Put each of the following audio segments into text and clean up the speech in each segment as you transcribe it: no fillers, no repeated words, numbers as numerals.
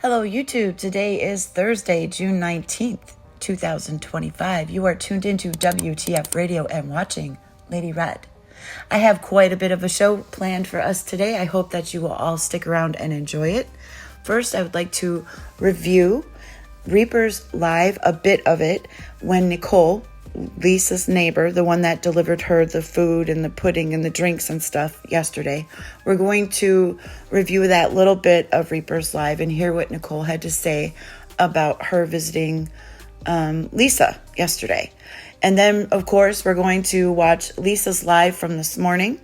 Hello, YouTube. Today is Thursday, June 19th, 2025. You are tuned into WTF Radio and watching Lady Red. I have quite a bit of a show planned for us today. I hope that you will all stick around and enjoy it. First, I would like to review Reaper's Live, a bit of it, when Nicole, Lisa's neighbor, the one that delivered her the food and the pudding and the drinks and stuff yesterday. We're going to review that little bit of Reaper's Live and hear what Nicole had to say about her visiting Lisa yesterday. And then, of course, we're going to watch Lisa's live from this morning.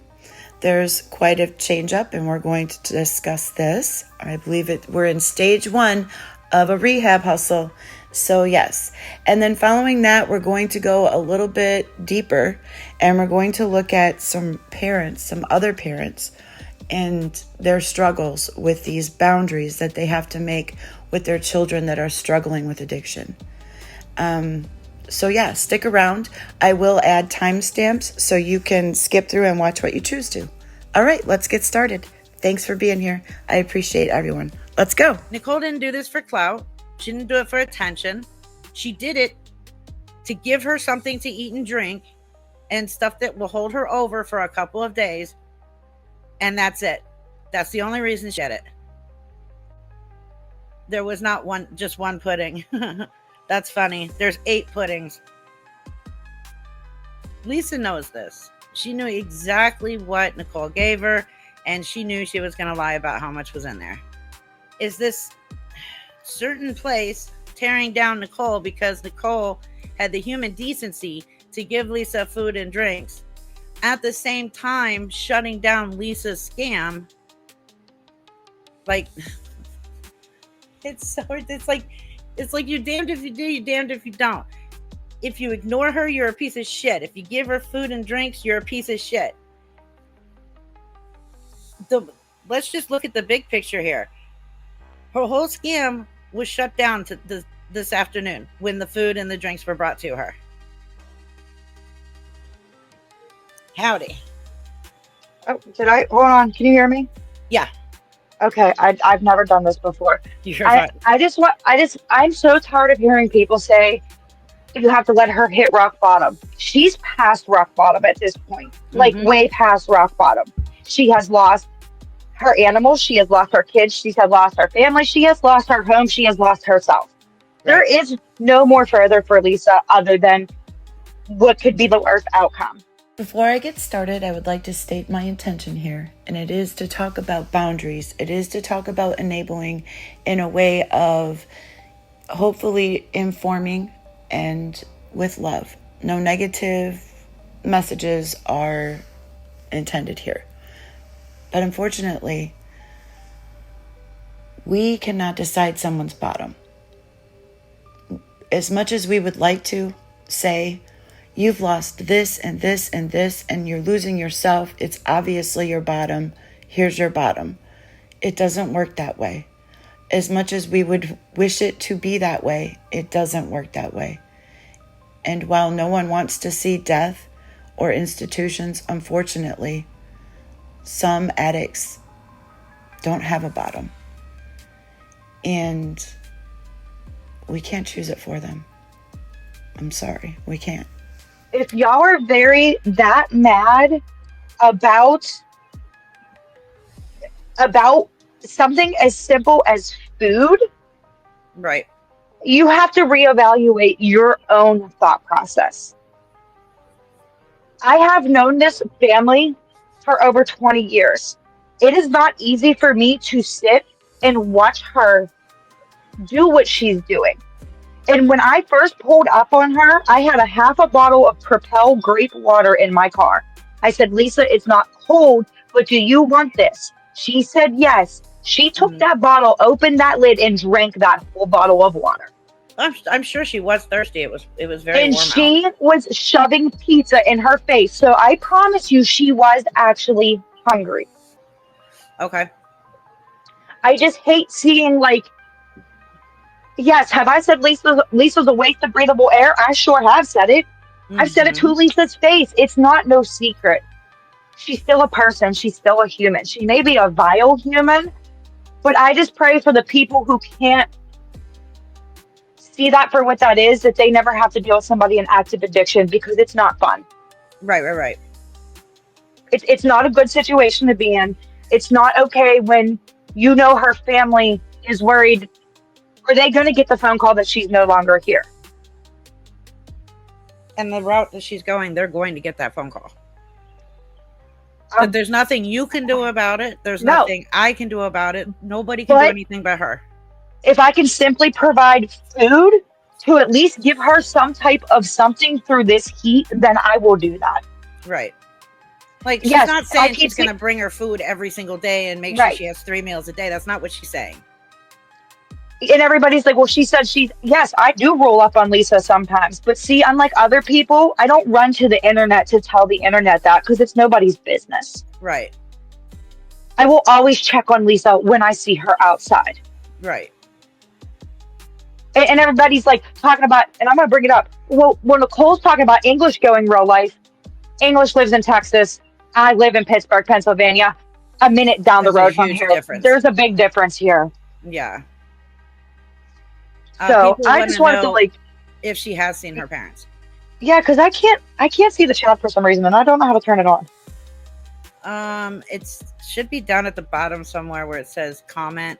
There's quite a change up, and we're going to discuss this. I believe we're in stage 1 of a rehab hustle. So yes, and then following that, we're going to go a little bit deeper, and we're going to look at some other parents, and their struggles with these boundaries that they have to make with their children that are struggling with addiction. So yeah, stick around. I will add timestamps so you can skip through and watch what you choose to. All right, let's get started. Thanks for being here. I appreciate everyone. Let's go. Nicole didn't do this for clout. She didn't do it for attention. She did it to give her something to eat and drink and stuff that will hold her over for a couple of days. And that's it. That's the only reason she did it. There was not just one pudding. That's funny. There's 8 puddings. Lisa knows this. She knew exactly what Nicole gave her, and she knew she was going to lie about how much was in there. Is this certain place tearing down Nicole because Nicole had the human decency to give Lisa food and drinks, at the same time shutting down Lisa's scam? Like, it's like you're damned if you do, you're damned if you don't. If you ignore her, you're a piece of shit. If you give her food and drinks, you're a piece of shit. Let's just look at the big picture here. Her whole scam was shut down this afternoon when the food and the drinks were brought to her. Howdy. Oh, hold on? Can you hear me? Yeah. Okay, I've never done this before. You're fine. I'm so tired of hearing people say you have to let her hit rock bottom. She's past rock bottom at this point, like way past rock bottom. She has lost her animals, she has lost her kids, she has lost her family, she has lost her home, she has lost herself. Right. There is no more further for Lisa other than what could be the worst outcome. Before I get started, I would like to state my intention here, and it is to talk about boundaries. It is to talk about enabling in a way of hopefully informing and with love. No negative messages are intended here. But unfortunately, we cannot decide someone's bottom. As much as we would like to say, you've lost this and this and this, and you're losing yourself, it's obviously your bottom, here's your bottom. It doesn't work that way. As much as we would wish it to be that way, it doesn't work that way. And while no one wants to see death or institutions, unfortunately, some addicts don't have a bottom, and we can't choose it for them. I'm sorry, we can't. If y'all are that mad about something as simple as food, right, you have to reevaluate your own thought process. I have known this family for over 20 years. It is not easy for me to sit and watch her do what she's doing. And when I first pulled up on her, I had a half a bottle of Propel grape water in my car. I said, Lisa, it's not cold, but do you want this? She said yes. She took that bottle, opened that lid, and drank that full bottle of water. I'm sure she was thirsty. It was very and warm she out. was shoving pizza in her face. So I promise you, she was actually hungry. Okay. I just hate seeing, like, yes, have I said Lisa's a waste of breathable air? I sure have said it. I've said it to Lisa's face. It's not no secret. She's still a person. She's still a human. She may be a vile human, But I just pray for the people who can't see that for what that is, that they never have to deal with somebody in active addiction, because it's not fun. Right. It's not a good situation to be in. It's not okay when you know her family is worried. Are they going to get the phone call that she's no longer here? And the route that she's going, they're going to get that phone call. But there's nothing you can do about it. There's nothing I can do about it. Nobody can do anything but her. If I can simply provide food to at least give her some type of something through this heat, then I will do that. Right. Like, she's Yes, not saying she's going to bring her food every single day and make sure she has 3 meals a day. That's not what she's saying. And everybody's like, well, she said yes, I do roll up on Lisa sometimes. But see, unlike other people, I don't run to the internet to tell the internet that, because it's nobody's business. Right. I will always check on Lisa when I see her outside. Right. And everybody's like talking about, and I'm going to bring it up. Well, when Nicole's talking about English going real life, English lives in Texas. I live in Pittsburgh, Pennsylvania. A minute down the road from here. Difference. There's a big difference here. Yeah. So I just wanted to, like, if she has seen her parents. Yeah, because I can't see the chat for some reason, and I don't know how to turn it on. It should be down at the bottom somewhere where it says comment.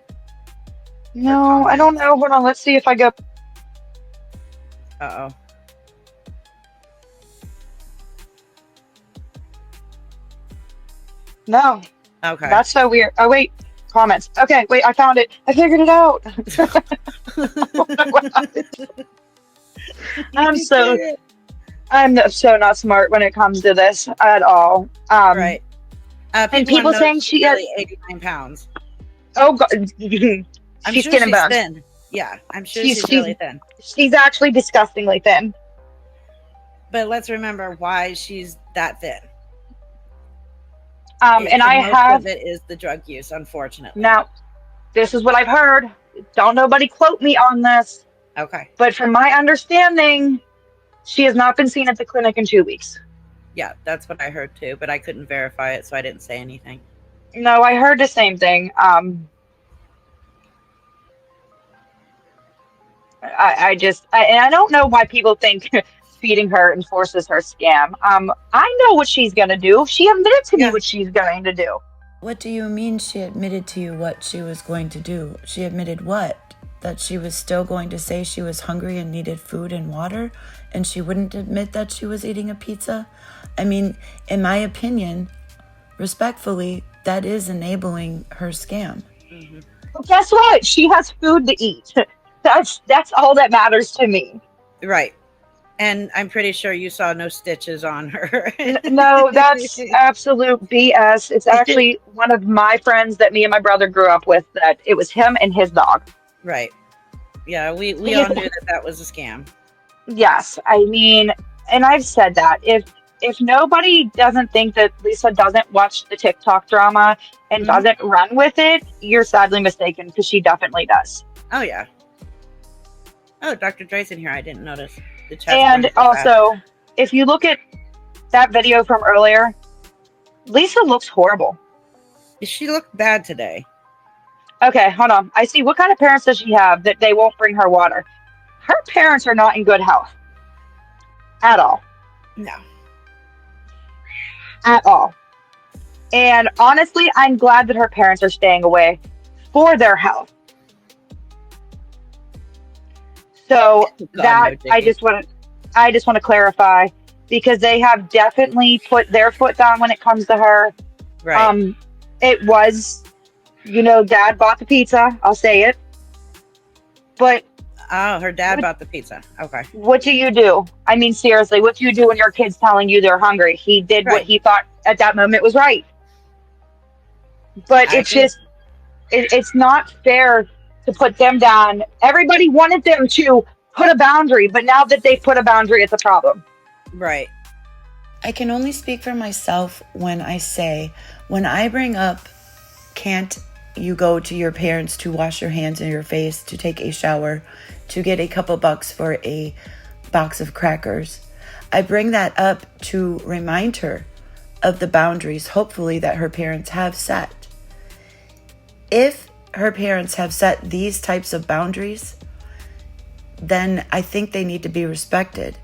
No, I don't know. Hold on, let's see if I go. Uh-oh. No. Okay. That's so weird. Oh, wait. Comments. Okay, wait, I found it. I figured it out. I'm so not smart when it comes to this at all. Right. And people saying she has 89 pounds. Oh, God. I'm she's sure skin and she's bones. thin. Yeah, I'm sure she's really thin. She's actually disgustingly thin. But let's remember why she's that thin. And I have. Most of it is the drug use, unfortunately. Now, this is what I've heard. Don't nobody quote me on this. Okay. But from my understanding, she has not been seen at the clinic in 2 weeks. Yeah, that's what I heard too, but I couldn't verify it, so I didn't say anything. No, I heard the same thing. I don't know why people think feeding her enforces her scam. I know what she's gonna do. She admitted to me what she's going to do. What do you mean she admitted to you what she was going to do? She admitted what? That she was still going to say she was hungry and needed food and water, and she wouldn't admit that she was eating a pizza? I mean, in my opinion, respectfully, that is enabling her scam. Mm-hmm. Well, guess what? She has food to eat. That's all that matters to me. Right. And I'm pretty sure you saw no stitches on her. No, that's absolute BS. It's actually one of my friends that me and my brother grew up with, that it was him and his dog. Right. Yeah, we all knew that was a scam. Yes. I mean, and I've said that. If nobody doesn't think that Lisa doesn't watch the TikTok drama and doesn't run with it, you're sadly mistaken, because she definitely does. Oh, yeah. Oh, Dr. Dre's in here. I didn't notice. The chat. And also, if you look at that video from earlier, Lisa looks horrible. She looked bad today. Okay, hold on. I see. What kind of parents does she have that they won't bring her water? Her parents are not in good health. At all. No. At all. And honestly, I'm glad that her parents are staying away for their health. So I just want to clarify, because they have definitely put their foot down when it comes to her. Right. It was, Dad bought the pizza. I'll say it. But her dad bought the pizza. Okay. What do you do? I mean, seriously, what do you do when your kid's telling you they're hungry? He did what he thought at that moment was right. But it's not fair to put them down. Everybody wanted them to put a boundary, but now that they've put a boundary, it's a problem. Right. I can only speak for myself when I bring up, can't you go to your parents to wash your hands and your face, to take a shower, to get a couple bucks for a box of crackers. I bring that up to remind her of the boundaries, hopefully, that her parents have set. If her parents have set these types of boundaries, then I think they need to be respected.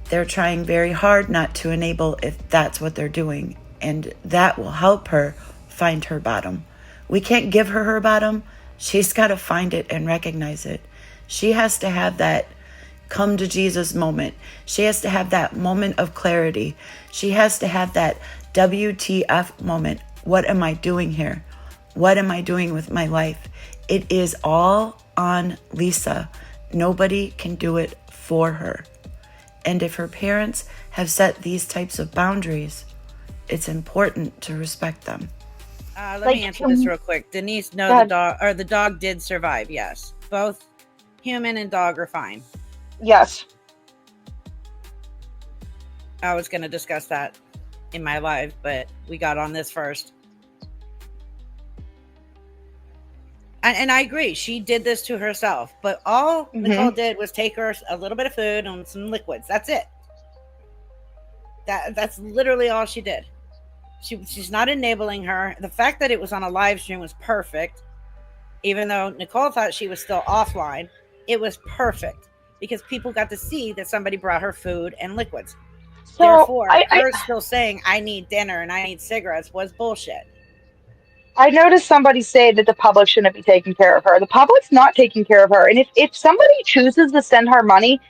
They're trying very hard not to enable if that's what they're doing, and that will help her find her bottom. We can't give her her bottom. She's got to find it and recognize it. She has to have that come to Jesus moment. She has to have that moment of clarity. She has to have that WTF moment. What am I doing here? What am I doing with my life? It is all on Lisa. Nobody can do it for her. And if her parents have set these types of boundaries, it's important to respect them. Let me answer this real quick. Denise, no, the dog did survive. Yes, both human and dog are fine. Yes. I was going to discuss that in my live, but we got on this first. And I agree. She did this to herself, but all Nicole did was take her a little bit of food and some liquids. That's it. That's literally all she did. She's not enabling her. The fact that it was on a live stream was perfect. Even though Nicole thought she was still offline, it was perfect because people got to see that somebody brought her food and liquids. So therefore, her still saying, I need dinner and I need cigarettes was bullshit. I noticed somebody say that the public shouldn't be taking care of her. The public's not taking care of her. And if somebody chooses to send her money,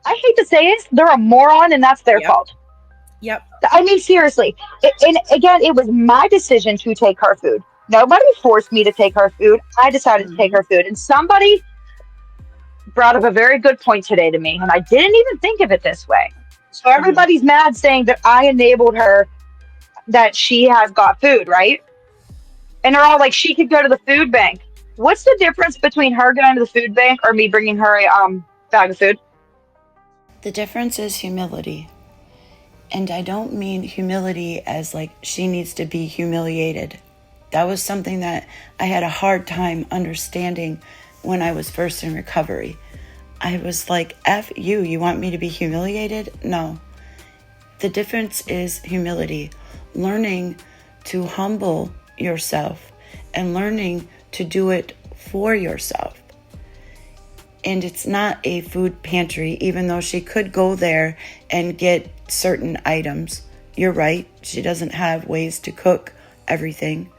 I hate to say it, they're a moron and that's their fault. Yep. I mean, seriously. And again, it was my decision to take her food. Nobody forced me to take her food. I decided to take her food. And somebody brought up a very good point today to me. And I didn't even think of it this way. So everybody's mad saying that I enabled her, that she has got food, right? And they're all like, she could go to the food bank. What's the difference between her going to the food bank or me bringing her a bag of food? The difference is humility. And I don't mean humility as like she needs to be humiliated. That was something that I had a hard time understanding when I was first in recovery. I was like, F you, you want me to be humiliated? No. The difference is humility. Learning to humble yourself and learning to do it for yourself. And it's not a food pantry, even though she could go there and get certain items. You're right, she doesn't have ways to cook everything.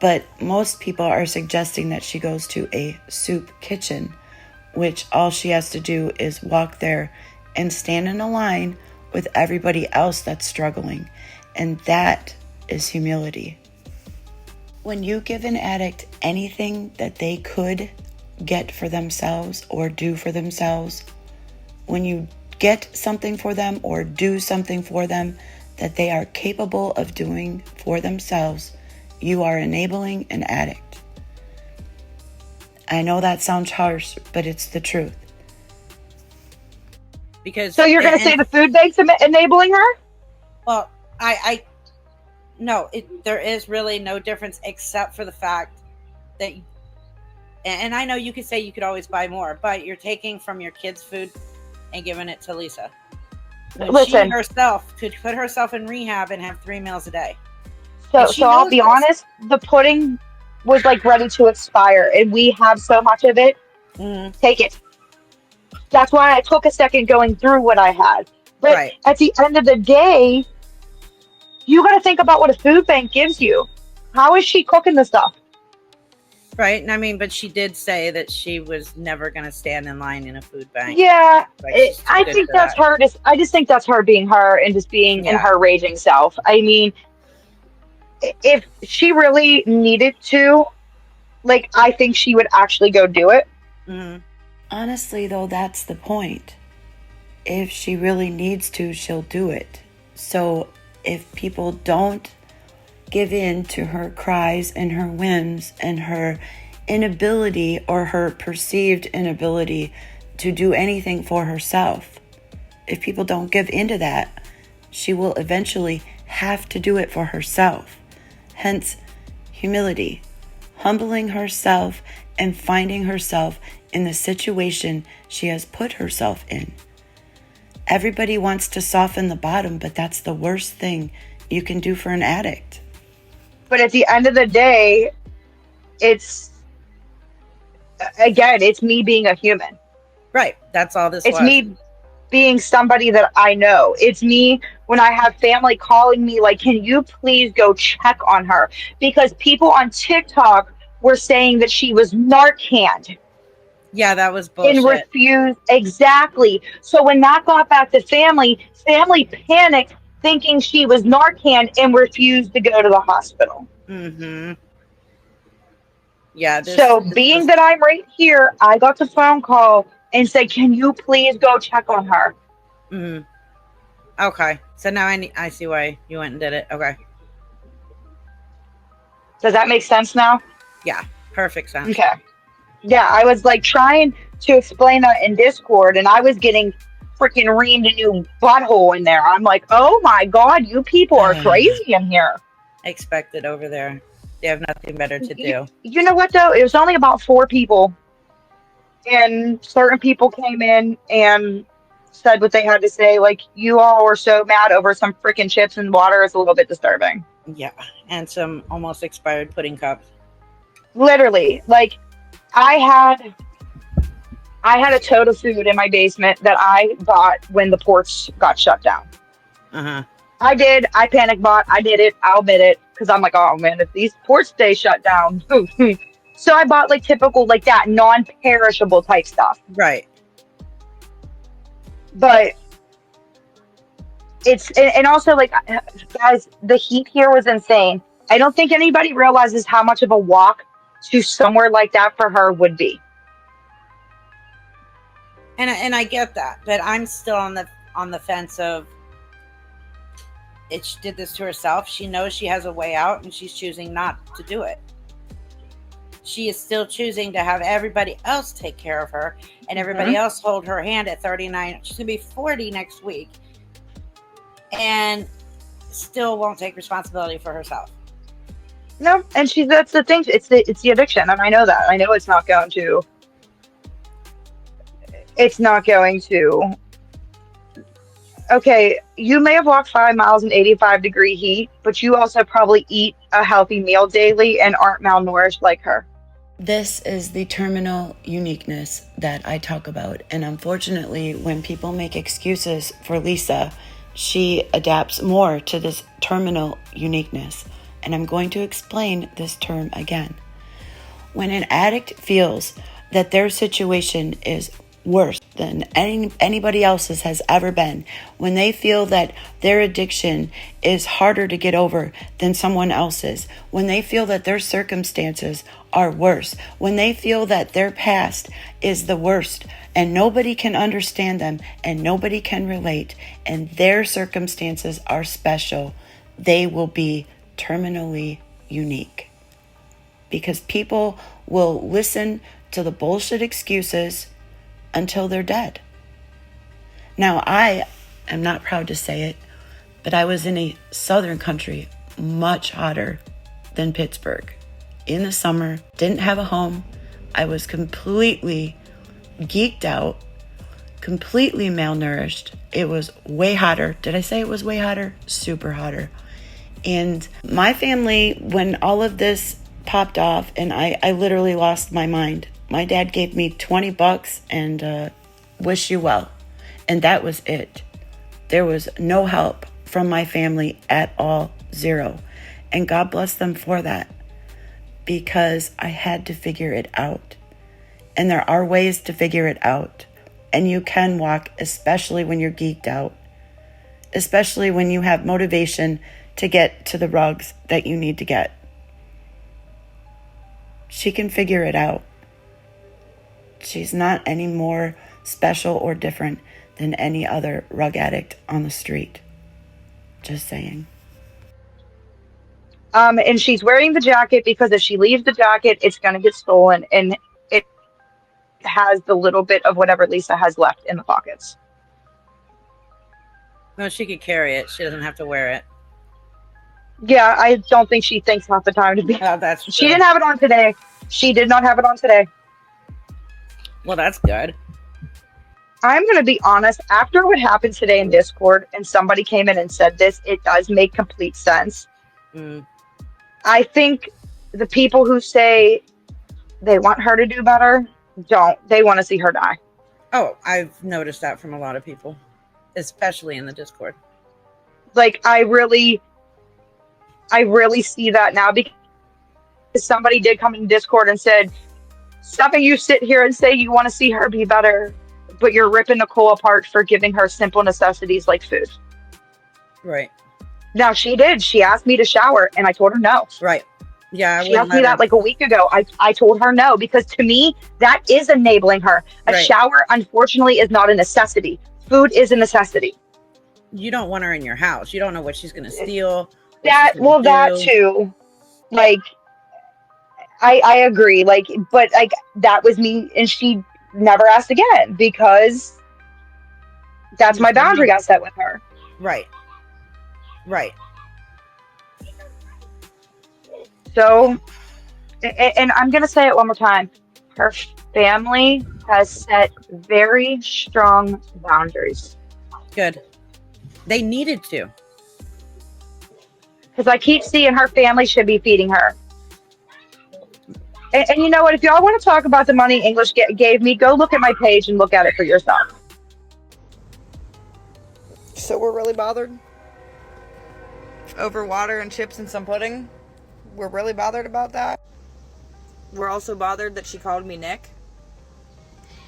But most people are suggesting that she goes to a soup kitchen, which all she has to do is walk there and stand in a line with everybody else that's struggling. And that is humility. When you give an addict anything that they could get for themselves or do for themselves, when you get something for them or do something for them that they are capable of doing for themselves, you are enabling an addict. I know that sounds harsh, but it's the truth. Because so you're going to say the food bank's enabling her? Well, no, there is really no difference except for the fact that, and I know you could say you could always buy more, but you're taking from your kids' food and giving it to Lisa. Listen, she herself could put herself in rehab and have 3 meals a day. So I'll be honest, the pudding was like ready to expire and we have so much of it. Take it. That's why I took a second going through what I had. But at the end of the day, you got to think about what a food bank gives you. How is she cooking the stuff? Right. And I mean, but she did say that she was never going to stand in line in a food bank. Yeah. I think that's her. I just think that's her being her and just being in her raging self. I mean, if she really needed to, like, I think she would actually go do it. Honestly, though, that's the point. If she really needs to, she'll do it. So if people don't give in to her cries and her whims and her inability or her perceived inability to do anything for herself, if people don't give into that, she will eventually have to do it for herself. Hence, humility, humbling herself and finding herself in the situation she has put herself in. Everybody wants to soften the bottom, but that's the worst thing you can do for an addict. But at the end of the day, it's, again, it's me being a human. Right. That's all this It's was. me being somebody that I know. It's me when I have family calling me like, can you please go check on her? Because people on TikTok were saying that she was Narcaned Yeah, that was and bullshit. refused. Exactly. So when that got back to family, family panicked thinking she was Narcan and refused to go to the hospital. Mm-hmm. Yeah, So this being was that I'm right here, I got the phone call and said, can you please go check on her? mm, okay. So now I see why you went and did it. Okay. Does that make sense now? Yeah. Perfect sense. Okay. Yeah, I was like trying to explain that in Discord, and I was getting freaking reamed a new butthole in there. I'm like, oh my god, you people are crazy in here. Expected over there. They have nothing better to do. You know what though? It was only about 4 people, and certain people came in and said what they had to say. Like, you all were so mad over some freaking chips and water. It's a little bit disturbing. Yeah. And some almost expired pudding cups. Literally, like I had a tote of food in my basement that I bought when the ports got shut down. Uh-huh. I did. I panic bought. I did it. I'll admit it. Because I'm like, oh man, if these ports stay shut down. So I bought like typical, like that non-perishable type stuff. Right. But it's, and also like, guys, the heat here was insane. I don't think anybody realizes how much of a walk to somewhere like that for her would be. And I get that, but I'm still on the fence of she did this to herself. She knows she has a way out, and she's choosing not to do it. She is still choosing to have everybody else take care of her, and everybody else hold her hand at 39. She's gonna be 40 next week, and still won't take responsibility for herself. No, and that's the thing. It's the addiction, and I know that. I know it's not going to. It's not going to. Okay, you may have walked 5 miles in 85-degree heat, but you also probably eat a healthy meal daily and aren't malnourished like her. This is the terminal uniqueness that I talk about. And unfortunately, when people make excuses for Lisa, she adapts more to this terminal uniqueness. And I'm going to explain this term again. When an addict feels that their situation is worse than anybody else's has ever been, when they feel that their addiction is harder to get over than someone else's, when they feel that their circumstances are worse, when they feel that their past is the worst and nobody can understand them and nobody can relate and their circumstances are special, they will be terminally unique. Because people will listen to the bullshit excuses until they're dead. Now, I am not proud to say it, but I was in a southern country much hotter than Pittsburgh. In the summer, didn't have a home. I was completely geeked out, completely malnourished. It was way hotter. Did I say it was way hotter? Super hotter. And my family, when all of this popped off, and I literally lost my mind. My dad gave me $20 and wish you well. And that was it. There was no help from my family at all. Zero. And God bless them for that. Because I had to figure it out. And there are ways to figure it out. And you can walk, especially when you're geeked out. Especially when you have motivation to get to the rugs that you need to get. She can figure it out. She's not any more special or different than any other rug addict on the street. Just saying. And she's wearing the jacket because if she leaves the jacket, it's going to get stolen. And it has the little bit of whatever Lisa has left in the pockets. No, she could carry it. She doesn't have to wear it. Yeah, I don't think she thinks half the time to be. Oh, that's true. She didn't have it on today. She did not have it on today. Well, that's good. I'm going to be honest. After what happened today in Discord and somebody came in and said this, it does make complete sense. Mm. I think the people who say they want her to do better. They want to see her die. Oh, I've noticed that from a lot of people, especially in the Discord. Like, I really see that now, because somebody did come in Discord and said, "Something you sit here and say you want to see her be better, but you're ripping Nicole apart for giving her simple necessities like food." Right. Now, she did. She asked me to shower, and I told her no. Right. Yeah. She asked me that like a week ago. I told her no, because to me, that is enabling her. A shower, unfortunately, is not a necessity. Food is a necessity. You don't want her in your house. You don't know what she's going to steal. That too. Like, I agree. Like, but like, that was me, and she never asked again, because that's my boundary I set with her. Right. Right. So, and I'm going to say it one more time. Her family has set very strong boundaries. Good. They needed to. Because I keep seeing her family should be feeding her. And you know what? If y'all want to talk about the money English gave me, go look at my page and look at it for yourself. So we're really bothered over water and chips and some pudding. We're really bothered about that. We're also bothered that she called me Nick.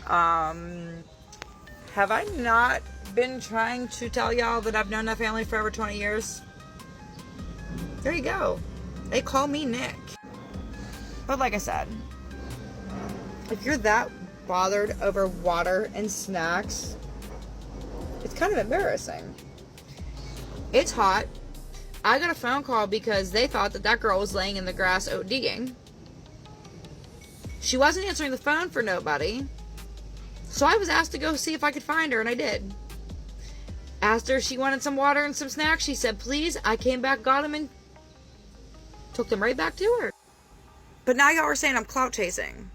Have I not been trying to tell y'all that I've known that family for over 20 years? There you go. They call me Nick. But like I said, if you're that bothered over water and snacks, it's kind of embarrassing. It's hot. I got a phone call because they thought that girl was laying in the grass ODing. She wasn't answering the phone for nobody. So I was asked to go see if I could find her, and I did. Asked her if she wanted some water and some snacks. She said, please. I came back, got them, and took them right back to her. But now y'all are saying I'm clout chasing.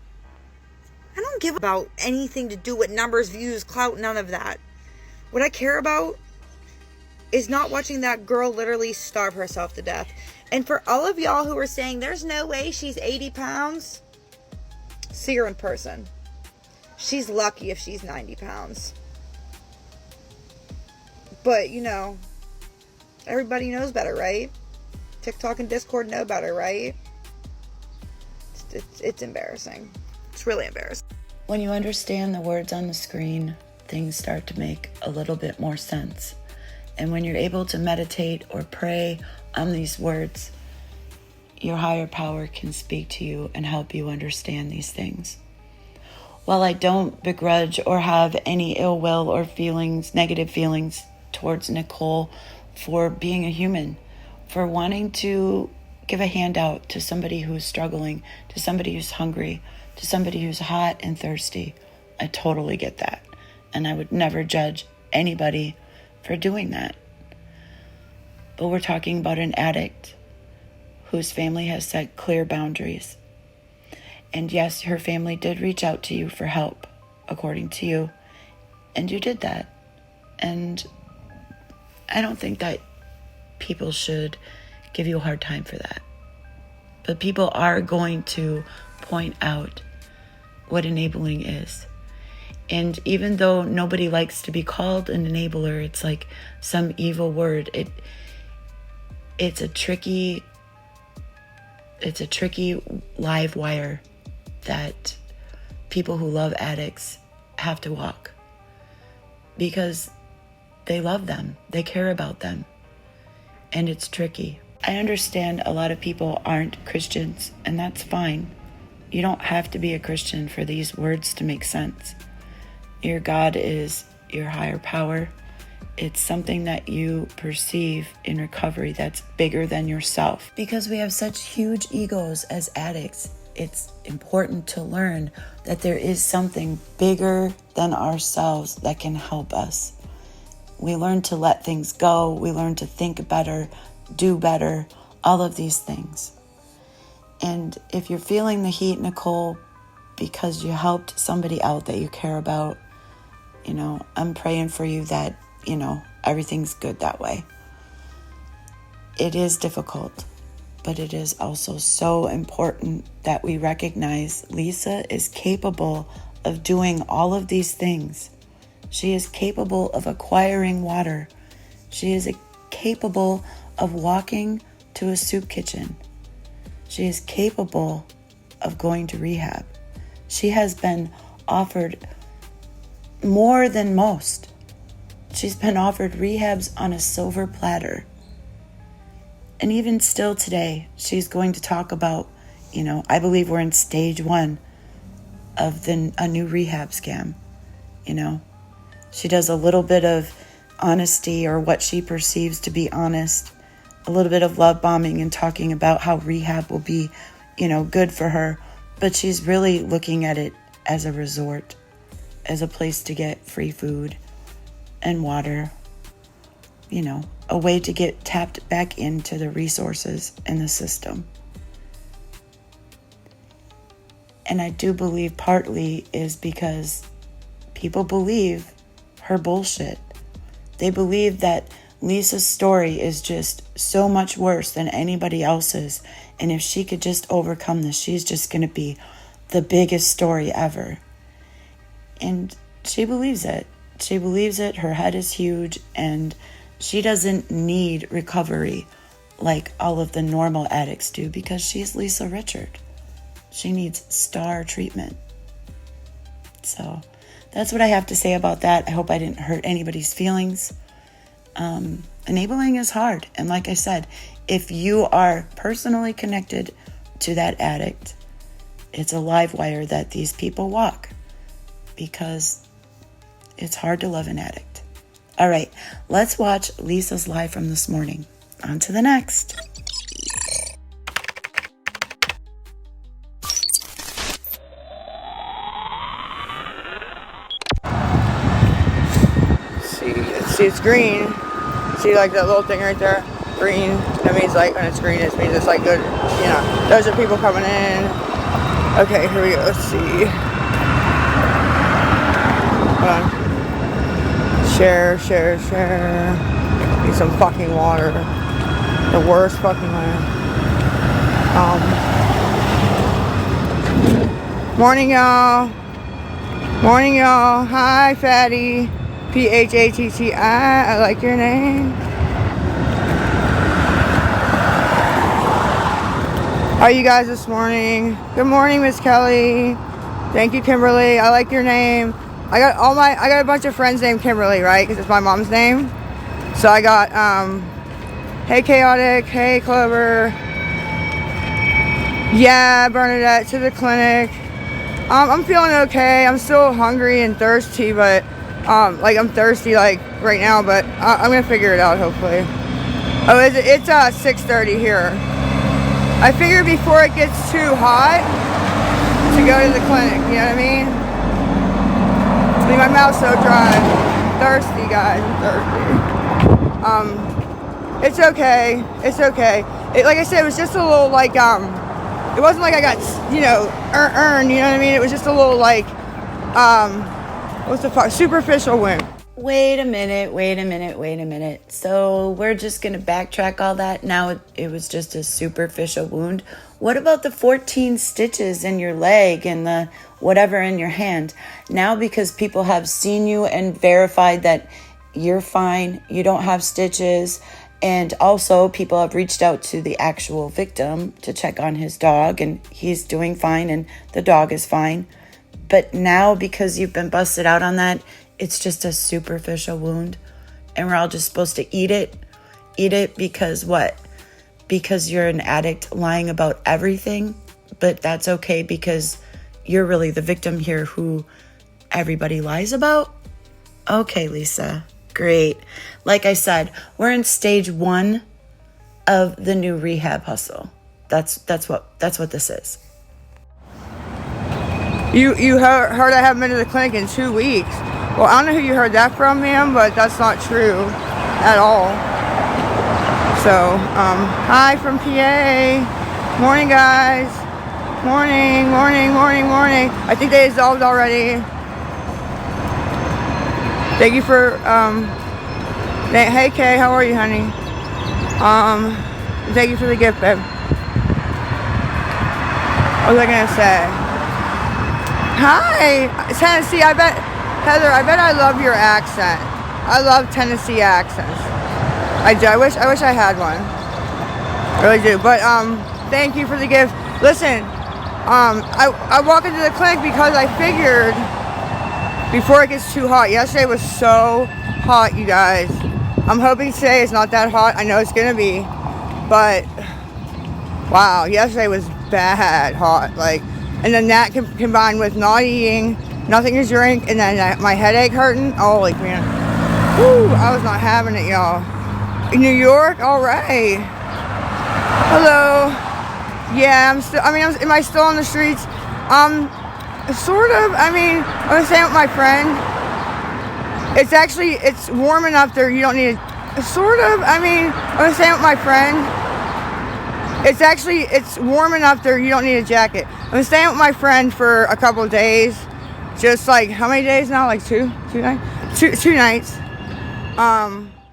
I don't give about anything to do with numbers, views, clout, none of that. What I care about is not watching that girl literally starve herself to death. And for all of y'all who are saying there's no way she's 80 pounds, see her in person. She's lucky if she's 90 pounds. But, you know, everybody knows better, right? TikTok and Discord know better, right? It's embarrassing. It's really embarrassing. When you understand the words on the screen, things start to make a little bit more sense. And when you're able to meditate or pray on these words, your higher power can speak to you and help you understand these things. While I don't begrudge or have any ill will or feelings, negative feelings towards Nicole for being a human, for wanting to give a handout to somebody who's struggling, to somebody who's hungry, to somebody who's hot and thirsty, I totally get that. And I would never judge anybody for doing that. But we're talking about an addict whose family has set clear boundaries. And yes, her family did reach out to you for help, according to you, and you did that. And I don't think that people should give you a hard time for that. But people are going to point out what enabling is. And even though nobody likes to be called an enabler, it's like some evil word. It's a tricky live wire that people who love addicts have to walk, because they love them, they care about them, and it's tricky. I understand a lot of people aren't Christians, and that's fine. You don't have to be a Christian for these words to make sense. Your God is your higher power. It's something that you perceive in recovery that's bigger than yourself. Because we have such huge egos as addicts, it's important to learn that there is something bigger than ourselves that can help us. We learn to let things go. We learn to think better, do better, all of these things. And if you're feeling the heat, Nicole, because you helped somebody out that you care about, you know, I'm praying for you that, you know, everything's good that way. It is difficult. But it is also so important that we recognize Lisa is capable of doing all of these things. She is capable of acquiring water. She is capable of walking to a soup kitchen. She is capable of going to rehab. She has been offered more than most. She's been offered rehabs on a silver platter. And even still today, she's going to talk about, I believe we're in stage 1 of a new rehab scam. She does a little bit of honesty, or what she perceives to be honest, a little bit of love bombing and talking about how rehab will be, good for her. But she's really looking at it as a resort, as a place to get free food and water, a way to get tapped back into the resources in the system. And I do believe partly is because people believe her bullshit. They believe that Lisa's story is just so much worse than anybody else's. And if she could just overcome this, she's just going to be the biggest story ever. And she believes it. She believes it. Her head is huge, and she doesn't need recovery like all of the normal addicts do, because she's Lisa Richard. She needs star treatment. So that's what I have to say about that. I hope I didn't hurt anybody's feelings. Enabling is hard. And like I said, if you are personally connected to that addict, it's a live wire that these people walk, because it's hard to love an addict. All right, let's watch Lisa's live from this morning. On to the next. See, it's green. See, like that little thing right there? Green. That means, like, when it's green, it means it's, like, good. Those are people coming in. Okay, here we go. Let's see. Hold on. Share. Need some fucking water. The worst fucking way. Morning, y'all. Hi, Fatty. Phattii. I like your name. How are you guys this morning? Good morning, Miss Kelly. Thank you, Kimberly. I like your name. I got a bunch of friends named Kimberly, right? Because it's my mom's name. So I got, hey Chaotic, hey Clover. Yeah, Bernadette, to the clinic. I'm feeling okay. I'm still hungry and thirsty, but, I'm thirsty, right now, but I'm gonna figure it out, hopefully. Oh, it's 6:30 here. I figured before it gets too hot to go to the clinic, you know what I mean? My mouth's so dry. Thirsty, guys. I'm thirsty. It's okay. Like I said, it was just a little, it wasn't like I got, earned, you know what I mean? It was just a little, superficial wound. Wait a minute. So we're just going to backtrack all that. Now it was just a superficial wound. What about the 14 stitches in your leg and the whatever in your hand? Now, because people have seen you and verified that you're fine, you don't have stitches, and also people have reached out to the actual victim to check on his dog, and he's doing fine and the dog is fine. But now, because you've been busted out on that, it's just a superficial wound, and we're all just supposed to eat it because what? Because you're an addict lying about everything. But that's okay, because you're really the victim here who everybody lies about. Okay, Lisa, great. Like I said, we're in stage 1 of the new rehab hustle. That's what this is. You heard I haven't been to the clinic in 2 weeks. Well, I don't know who you heard that from, ma'am, but that's not true at all. So, hi from PA. Morning, guys. Morning. I think they dissolved already. Thank you for, hey, Kay, how are you, honey? Thank you for the gift, babe. What was I gonna say? Hi, Tennessee. Heather, I bet I love your accent. I love Tennessee accents. I do. I wish I had one. I really do. But thank you for the gift. Listen, I walk into the clinic because I figured before it gets too hot. Yesterday was so hot, you guys. I'm hoping today is not that hot. I know it's gonna be, but wow, yesterday was bad hot. Like, and then that combined with not eating, nothing to drink, and then my headache hurting. Holy man, woo! I was not having it, y'all. In New York, all right. Hello. Yeah, am I still on the streets? Sort of. I mean, I was staying with my friend. It's warm enough there. You don't need a, sort of. I mean, I was staying with my friend. It's warm enough there. You don't need a jacket. I'm staying with my friend for a couple of days. Just like, how many days now? Like two nights.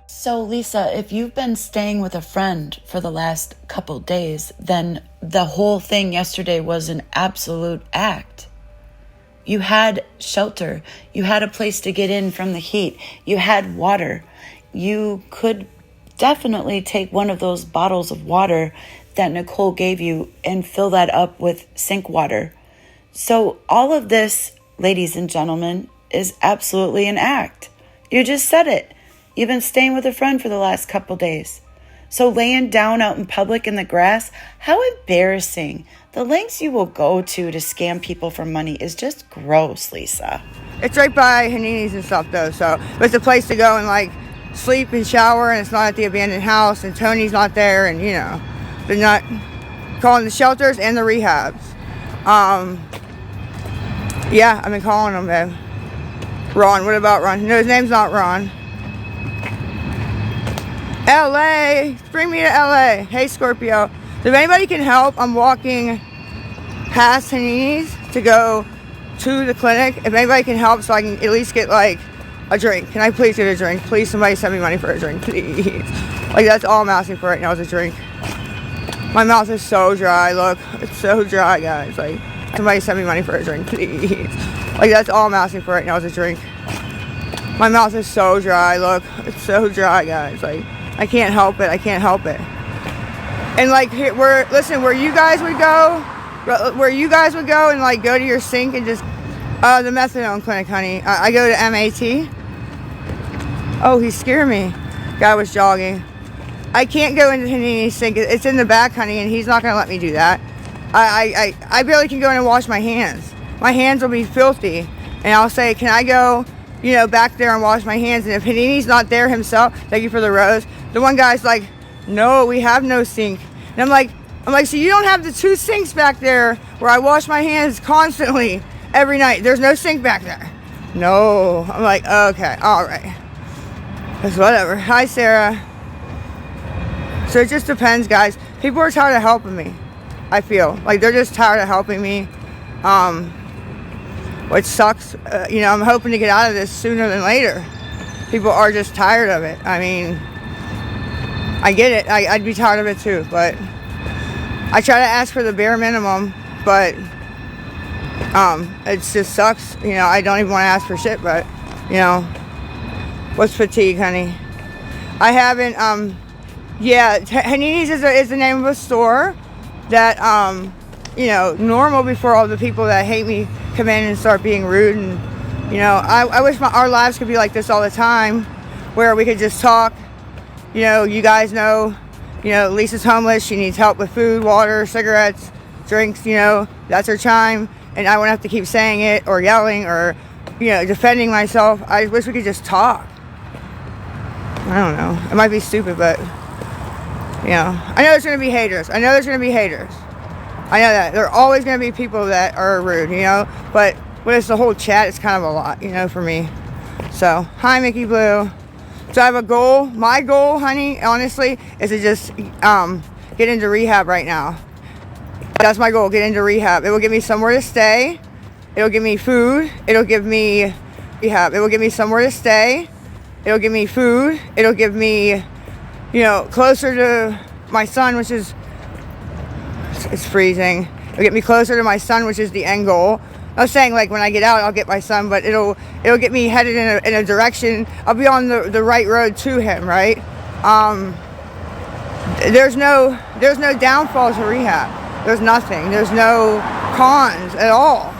So, Lisa, if you've been staying with a friend for the last couple days, then the whole thing yesterday was an absolute act. You had shelter. You had a place to get in from the heat. You had water. You could definitely take one of those bottles of water that Nicole gave you and fill that up with sink water. So all of this, ladies and gentlemen, is absolutely an act. You just said it. You've been staying with a friend for the last couple days. So laying down out in public in the grass, how embarrassing. The lengths you will go to scam people for money is just gross, Lisa. It's right by Hanini's and stuff though, so it's a place to go and like sleep and shower, and it's not at the abandoned house, and Tony's not there, and you know, they're not calling the shelters and the rehabs. Yeah, I've been calling them, babe. Ron, what about Ron? No, his name's not Ron. LA, bring me to LA. Hey, Scorpio. So if anybody can help, I'm walking past Hanini's to go to the clinic. If anybody can help so I can at least get like a drink. Can I please get a drink? Please, somebody send me money for a drink, please. Like, that's all I'm asking for right now is a drink. My mouth is so dry, look. It's so dry, guys. Like, somebody send me money for a drink, please. Like, that's all I'm asking for right now is a drink. My mouth is so dry, look. It's so dry, guys. Like, I can't help it. I can't help it. And like, where you guys would go and like go to your sink and just, the methadone clinic, honey. I go to MAT. Oh, he scared me. Guy was jogging. I can't go into Hanini's sink. It's in the back, honey, and he's not gonna let me do that. I barely can go in and wash my hands. My hands will be filthy, and I'll say, can I go, you know, back there and wash my hands? And if Hanini's not there himself, thank you for the rose. The one guy's like, no, we have no sink. And I'm like, so you don't have the two sinks back there where I wash my hands constantly every night. There's no sink back there. No. I'm like, okay, all right. It's whatever. Hi, Sarah. So it just depends, guys. People are tired of helping me. I feel like they're just tired of helping me. Which sucks. You know, I'm hoping to get out of this sooner than later. People are just tired of it. I mean, I get it. I'd be tired of it too, but I try to ask for the bare minimum, but it just sucks. You know, I don't even want to ask for shit, but you know, what's fatigue, honey? I haven't, yeah, Hanini's is the name of a store that, you know, normal before all the people that hate me come in and start being rude. And, you know, I wish our lives could be like this all the time, where we could just talk. You know, you guys know, you know, Lisa's homeless. She needs help with food, water, cigarettes, drinks, you know, that's her chime. And I wouldn't have to keep saying it or yelling or, you know, defending myself. I wish we could just talk. I don't know. It might be stupid, but, you know, I know there's going to be haters. I know there's going to be haters. I know that. There are always going to be people that are rude, you know. But when it's the whole chat, it's kind of a lot, you know, for me. So, hi, Mickey Blue. So I have a goal. My goal, honey, honestly, is to just get into rehab right now. That's my goal, get into rehab. It will give me somewhere to stay. It'll give me food. It'll give me rehab. It will give me somewhere to stay. It'll give me food. It'll give me, you know, closer to my son, which is, it's freezing. It'll get me closer to my son, which is the end goal. I was saying, like, when I get out, I'll get my son, but it'll get me headed in a direction. I'll be on the right road to him, right? There's no downfall to rehab. There's nothing. There's no cons at all.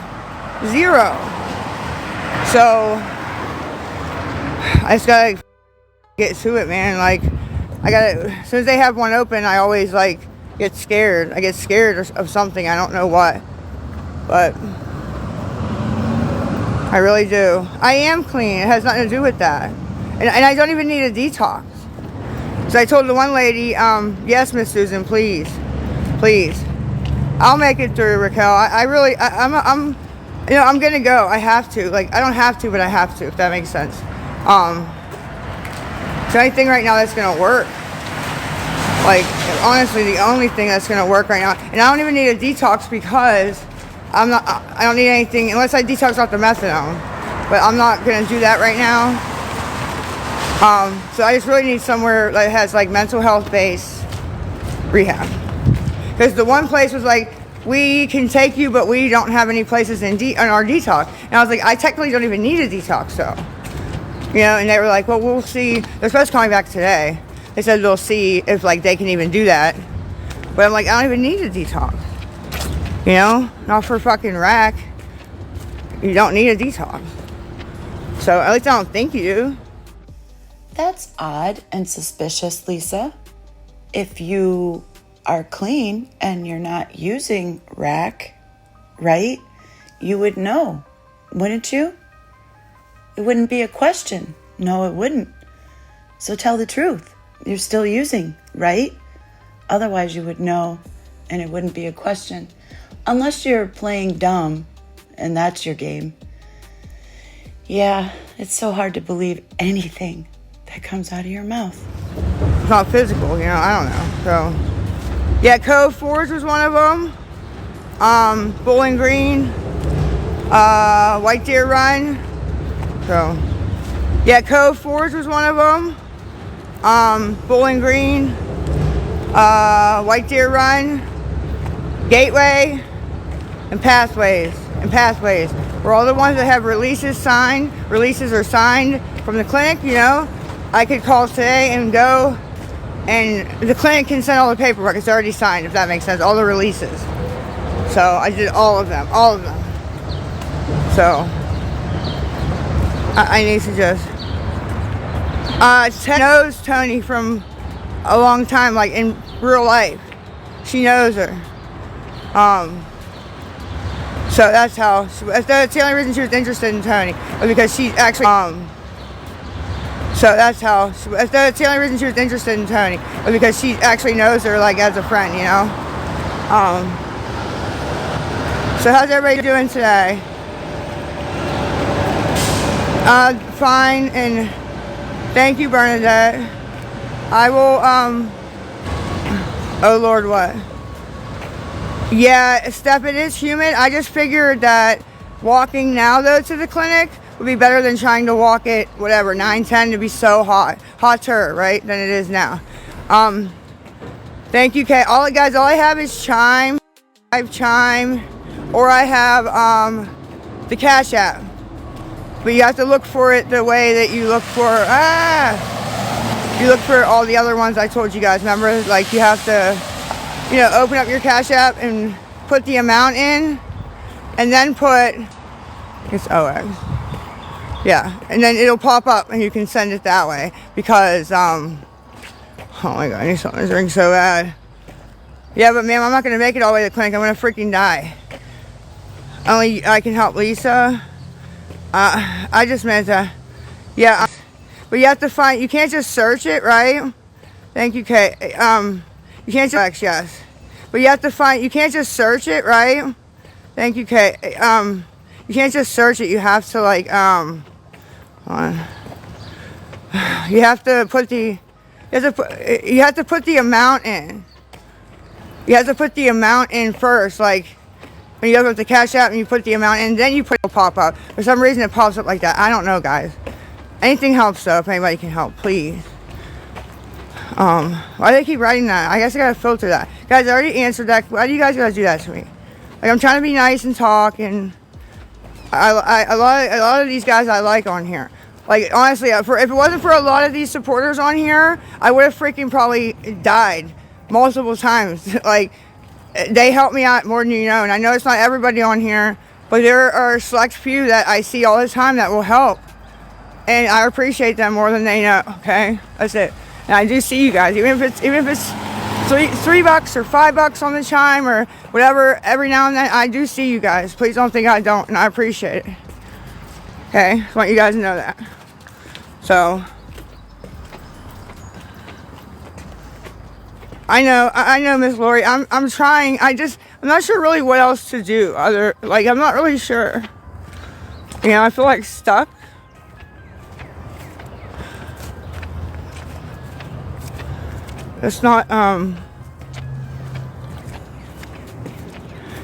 Zero. So I just gotta get to it, man. Like, as soon as they have one open, I always, like, get scared. I get scared of something. I don't know what, but I really do. I am clean. It has nothing to do with that. And I don't even need a detox. So I told the one lady, yes, Miss Susan, please. I'll make it through, Raquel. I'm going to go. I have to. Like, I don't have to, but I have to, if that makes sense. It's the only thing right now that's going to work. Like, honestly, the only thing that's going to work right now. And I don't even need a detox because I don't need anything unless I detox off the methadone. But I'm not going to do that right now. So I just really need somewhere that has, like, mental health based rehab. Because the one place was like, we can take you, but we don't have any places in our detox. And I was like, I technically don't even need a detox, though. You know, and they were like, well, we'll see. They're supposed to call me back today. They said they'll see if, like, they can even do that. But I'm like, I don't even need a detox. You know? Not for fucking rack. You don't need a detox. So at least I don't think you do. That's odd and suspicious, Lisa. If you are clean and you're not using rack, right? You would know, wouldn't you? It wouldn't be a question. No, it wouldn't. So tell the truth. You're still using, right? Otherwise you would know and it wouldn't be a question. Unless you're playing dumb and that's your game. Yeah, it's so hard to believe anything that comes out of your mouth. It's not physical, you know, I don't know. So, yeah, Cove Forge was one of them. Bowling Green, White Deer Run. So, yeah, Cove Forge was one of them. Bowling Green, White Deer Run, Gateway, and Pathways. We're all the ones that have releases are signed from the clinic, you know. I could call today and go, and the clinic can send all the paperwork. It's already signed, if that makes sense, all the releases. So I did all of them. So I need to just knows Tony from a long time, like in real life. She knows her. So that's how. That's the only reason she was interested in Tony, was because she actually. So that's how. That's the only reason she was interested in Tony, was because she actually knows her, like, as a friend, you know. So how's everybody doing today? Fine, and thank you, Bernadette. I will. Oh Lord, what? Yeah, Steph, it is humid. I just figured that walking now, though, to the clinic would be better than trying to walk at, whatever, 9-10 to be so hotter, right, than it is now. Thank you, Kay. All I have is Chime. I have Chime, or I have the Cash App. But you have to look for it the way that you look for, you look for all the other ones I told you guys, remember? Like, you have to, you know, open up your Cash App and put the amount in, and then put, it's OX. Yeah, and then it'll pop up and you can send it that way, because, oh my God, I need something to drink so bad. Yeah, but ma'am, I'm not going to make it all the way to the clinic. I'm going to freaking die. Only I can help Lisa. I just meant to, yeah, but you have to find, you can't just search it, right? Thank you, Kay. You can't just, yes. But you have to find, you can't just search it, right? Thank you, Kay. You can't just search it. You have to, like, hold on. You have to put the, you have to put the amount in. You have to put the amount in first, like, when you open up the Cash App and you put the amount in, then you put it pop up. For some reason it pops up like that. I don't know, guys. Anything helps, though, if anybody can help, please. Why do they keep writing that? I guess I gotta filter that. Guys, I already answered that. Why do you guys gotta do that to me? Like, I'm trying to be nice and talk, and a lot of these guys I like on here. Like, honestly, if it wasn't for a lot of these supporters on here, I would have freaking probably died multiple times. Like, they help me out more than you know, and I know it's not everybody on here, but there are a select few that I see all the time that will help, and I appreciate them more than they know. Okay, that's it. And I do see you guys, even if it's $3 or $5 on the chime or whatever. Every now and then, I do see you guys. Please don't think I don't, and I appreciate it. Okay, just want you guys to know that. So, I know, Miss Lori. I'm trying. I'm not sure really what else to do. I'm not really sure. You know, I feel like stuck. It's not,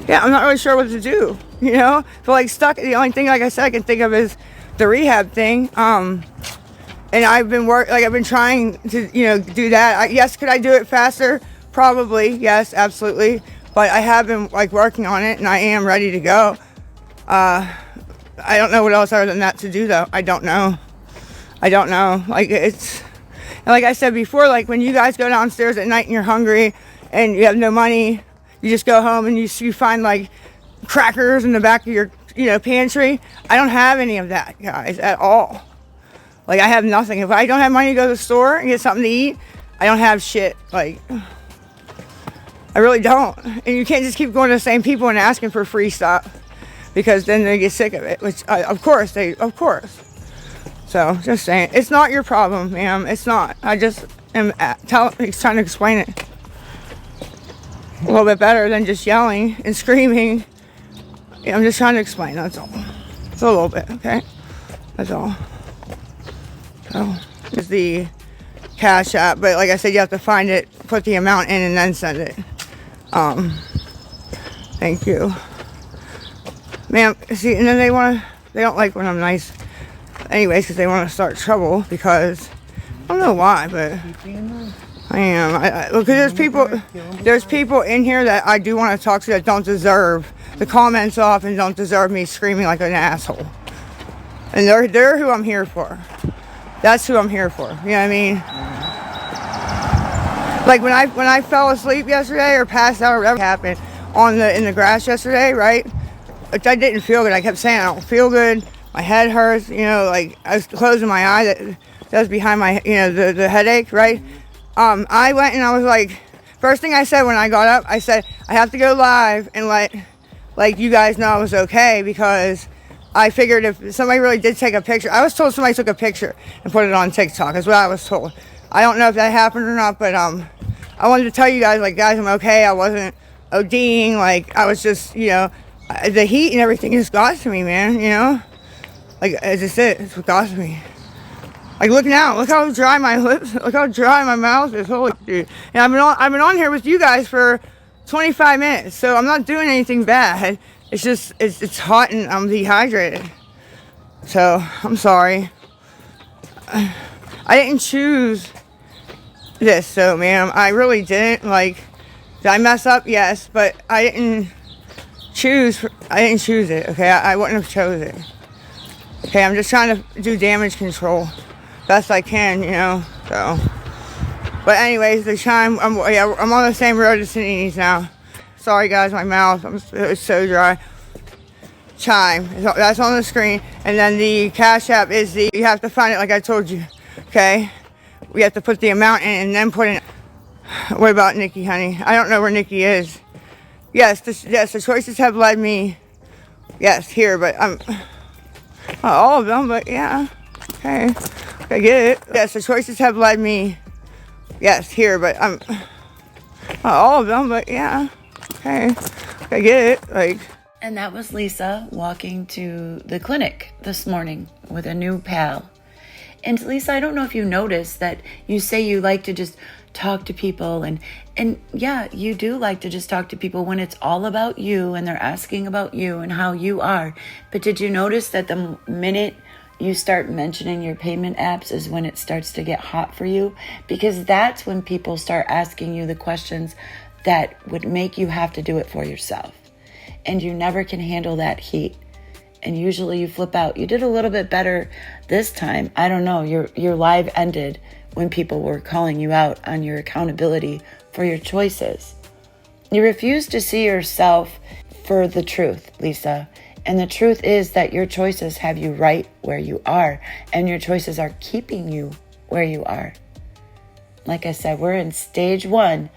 yeah, I'm not really sure what to do, you know? I feel like stuck. The only thing, like I said, I can think of is the rehab thing. And I've been trying to, you know, do that. Yes, could I do it faster? Probably, yes, absolutely. But I have been, like, working on it, and I am ready to go. I don't know what else other than that to do, though. I don't know. Like, and like I said before, like, when you guys go downstairs at night and you're hungry and you have no money, you just go home and you find, like, crackers in the back of your, you know, pantry. I don't have any of that, guys, at all. Like, I have nothing. If I don't have money to go to the store and get something to eat, I don't have shit. Like, I really don't. And you can't just keep going to the same people and asking for free stuff, because then they get sick of it, which, of course. So, just saying. It's not your problem, ma'am. It's not. I just am trying to explain it a little bit better than just yelling and screaming. I'm just trying to explain, that's all. It's a little bit, okay? That's all. So, it's the Cash App, but like I said, you have to find it, put the amount in, and then send it. Thank you. Ma'am, see, and then they don't like when I'm nice. Anyways, because they want to start trouble, because I don't know why, but I am. Look, there's people in here that I do want to talk to that don't deserve the comments off and don't deserve me screaming like an asshole. And they're who I'm here for. That's who I'm here for. You know what I mean? Like when I fell asleep yesterday or passed out or whatever happened in the grass yesterday, right? I didn't feel good. I kept saying I don't feel good. My head hurts, you know, like I was closing my eye. That was behind my, you know, the headache, right? I went and I was like, first thing I said when I got up, I said, I have to go live and let, like, you guys know I was okay, because I figured if somebody really did take a picture, I was told somebody took a picture and put it on TikTok, is what I was told. I don't know if that happened or not, but I wanted to tell you guys, like, guys, I'm okay. I wasn't ODing, like, I was just, you know, the heat and everything just got to me, man, you know? Like, it's just it's what got to me. Like, look now, look how dry my lips, look how dry my mouth is, holy dude. And I've been on here with you guys for 25 minutes, so I'm not doing anything bad. It's just, it's hot and I'm dehydrated. So, I'm sorry. I didn't choose this, so, ma'am, I really didn't. Like, did I mess up? Yes, but I didn't choose it, okay? I wouldn't have chosen it. Okay, I'm just trying to do damage control best I can, you know, so. But anyways, the chime, I'm on the same road as Sini's now. Sorry guys, my mouth, it's so dry. Chime, that's on the screen. And then the Cash App is you have to find it like I told you, okay? We have to put the amount in and then put in. What about Nikki, honey? I don't know where Nikki is. Yes, the choices have led me, yes, here, but not all of them, but yeah, okay, I get it. Yes, the choices have led me, yes, here, but not all of them, but yeah, okay, I get it, like. And that was Lisa walking to the clinic this morning with a new pal. And Lisa, I don't know if you noticed that you say you like to just talk to people, and yeah, you do like to just talk to people when it's all about you and they're asking about you and how you are. But did you notice that the minute you start mentioning your payment apps is when it starts to get hot for you? Because that's when people start asking you the questions that would make you have to do it for yourself. and you never can handle that heat. And usually you flip out. You did a little bit better this time. I don't know. Your live ended when people were calling you out on your accountability for your choices. You refuse to see yourself for the truth, Lisa. And the truth is that your choices have you right where you are, and your choices are keeping you where you are. Like I said, we're in stage 1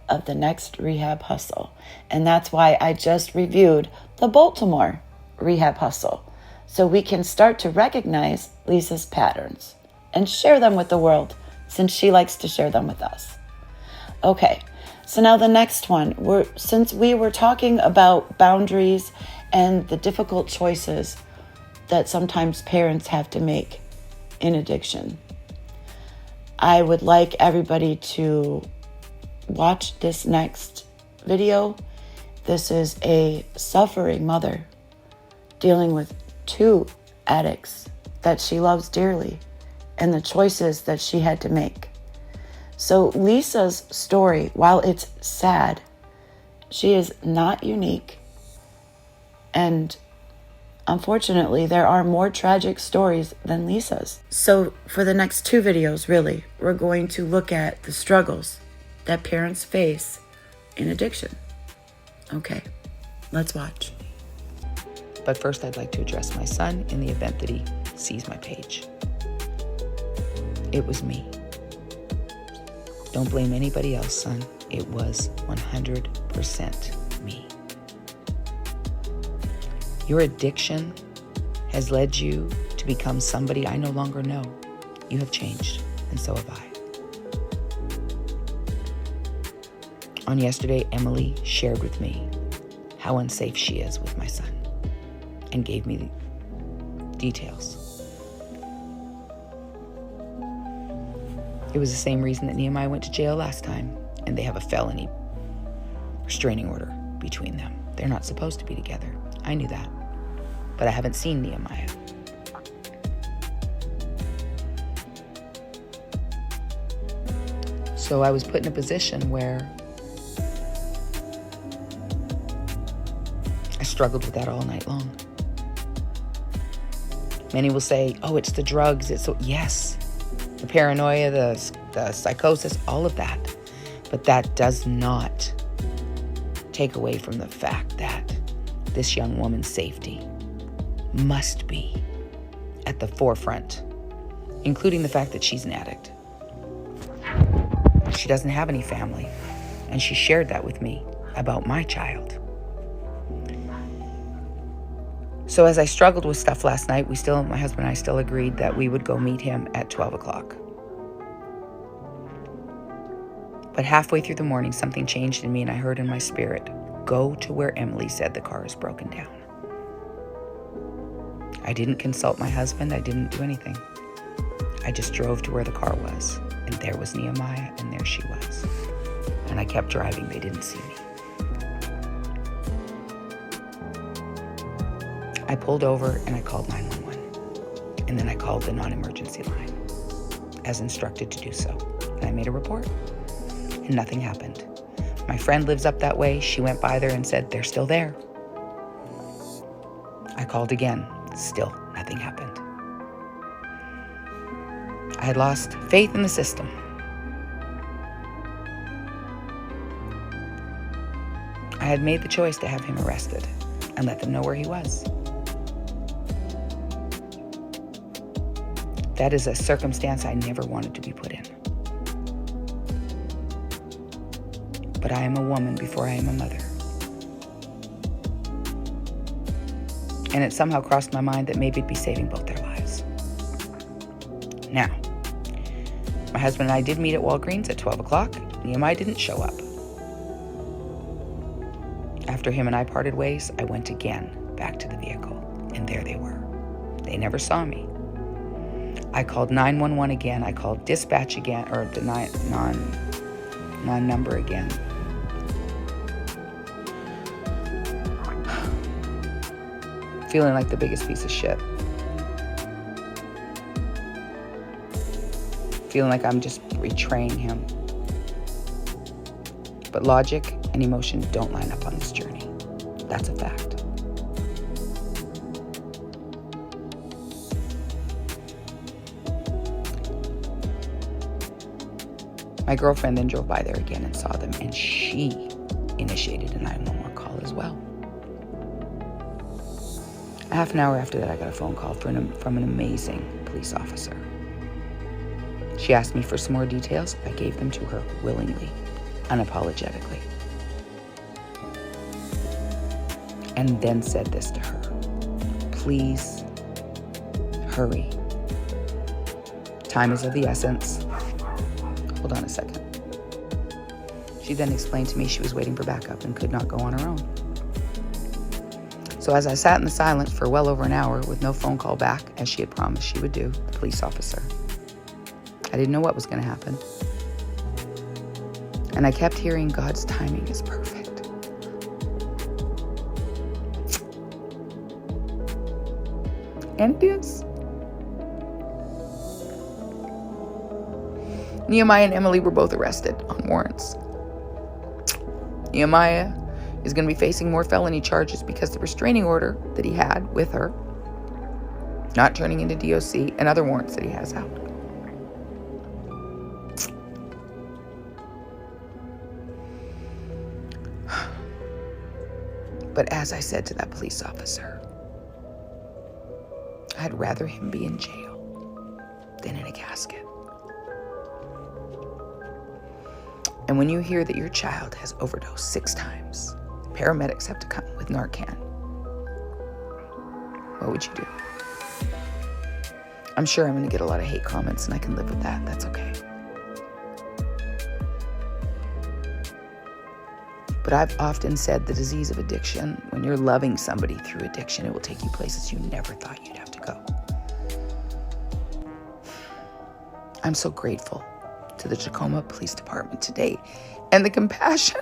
of the next rehab hustle. And that's why I just reviewed the Baltimore rehab hustle, so we can start to recognize Lisa's patterns and share them with the world, since she likes to share them with us. Okay, so now the next one, since we were talking about boundaries and the difficult choices that sometimes parents have to make in addiction, I would like everybody to watch this next video. This is a suffering mother dealing with 2 addicts that she loves dearly and the choices that she had to make. So Lisa's story, while it's sad, she is not unique. And unfortunately, there are more tragic stories than Lisa's. So for the next 2 videos, really, we're going to look at the struggles that parents face in addiction. Okay, let's watch. But first, I'd like to address my son in the event that he sees my page. It was me. Don't blame anybody else, son. It was 100% me. Your addiction has led you to become somebody I no longer know. You have changed, and so have I. On yesterday, Emily shared with me how unsafe she is with my son and gave me the details. It was the same reason that Nehemiah went to jail last time, and they have a felony restraining order between them. They're not supposed to be together. I knew that, but I haven't seen Nehemiah. So I was put in a position where I struggled with that all night long. Many will say, oh, it's the drugs. Yes, the paranoia, the psychosis, all of that. But that does not take away from the fact that this young woman's safety must be at the forefront, including the fact that she's an addict. She doesn't have any family, and she shared that with me about my child. So as I struggled with stuff last night, my husband and I still agreed that we would go meet him at 12 o'clock. But halfway through the morning, something changed in me, and I heard in my spirit, go to where Emily said the car is broken down. I didn't consult my husband. I didn't do anything. I just drove to where the car was, and there was Nehemiah, and there she was. And I kept driving. They didn't see me. I pulled over and I called 911. And then I called the non-emergency line, as instructed to do so. And I made a report, and nothing happened. My friend lives up that way. She went by there and said, they're still there. I called again. Still nothing happened. I had lost faith in the system. I had made the choice to have him arrested and let them know where he was. That is a circumstance I never wanted to be put in. But I am a woman before I am a mother. And it somehow crossed my mind that maybe it'd be saving both their lives. Now, my husband and I did meet at Walgreens at 12 o'clock. Nehemiah didn't show up. After him and I parted ways, I went again back to the vehicle, and there they were. They never saw me. I called 911 again. I called dispatch again, or the non-number again. Feeling like the biggest piece of shit. Feeling like I'm just betraying him. But logic and emotion don't line up on this journey. That's a fact. My girlfriend then drove by there again and saw them, and she initiated a 911 call as well. A half an hour after that, I got a phone call from an amazing police officer. She asked me for some more details. I gave them to her willingly, unapologetically. And then said this to her: please hurry. Time is of the essence. Hold on a second. She then explained to me she was waiting for backup and could not go on her own. So as I sat in the silence for well over an hour with no phone call back, as she had promised she would do, the police officer, I didn't know what was going to happen. And I kept hearing God's timing is perfect. And it is. Nehemiah and Emily were both arrested on warrants. Nehemiah is going to be facing more felony charges because the restraining order that he had with her, not turning into DOC, and other warrants that he has out. But as I said to that police officer, I'd rather him be in jail than in a casket. And when you hear that your child has overdosed 6 times, paramedics have to come with Narcan, what would you do? I'm sure I'm going to get a lot of hate comments, and I can live with that. That's okay. But I've often said the disease of addiction, when you're loving somebody through addiction, it will take you places you never thought you'd have to go. I'm so grateful to the Tacoma Police Department today and the compassion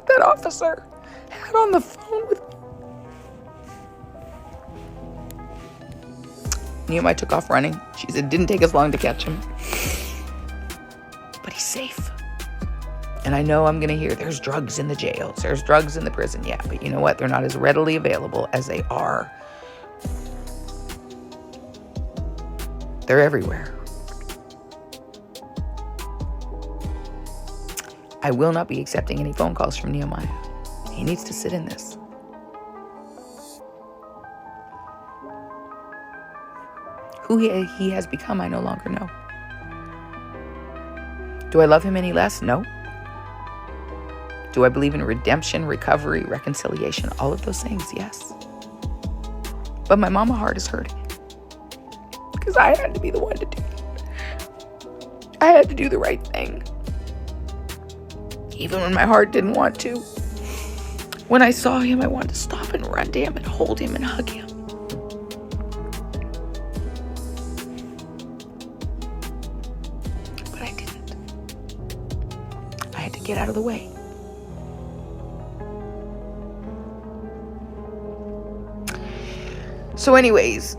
that officer had on the phone with me. Nehemiah took off running. She said it didn't take us long to catch him. But he's safe. And I know I'm going to hear there's drugs in the jails, there's drugs in the prison. Yeah, but you know what? They're not as readily available as they are. They're everywhere. I will not be accepting any phone calls from Nehemiah. He needs to sit in this. Who he has become, I no longer know. Do I love him any less? No. Do I believe in redemption, recovery, reconciliation? All of those things, yes. But my mama heart is hurting. Because I had to be the one to do it. I had to do the right thing. Even when my heart didn't want to. When I saw him, I wanted to stop and run to him and hold him and hug him. But I didn't. I had to get out of the way. So anyways,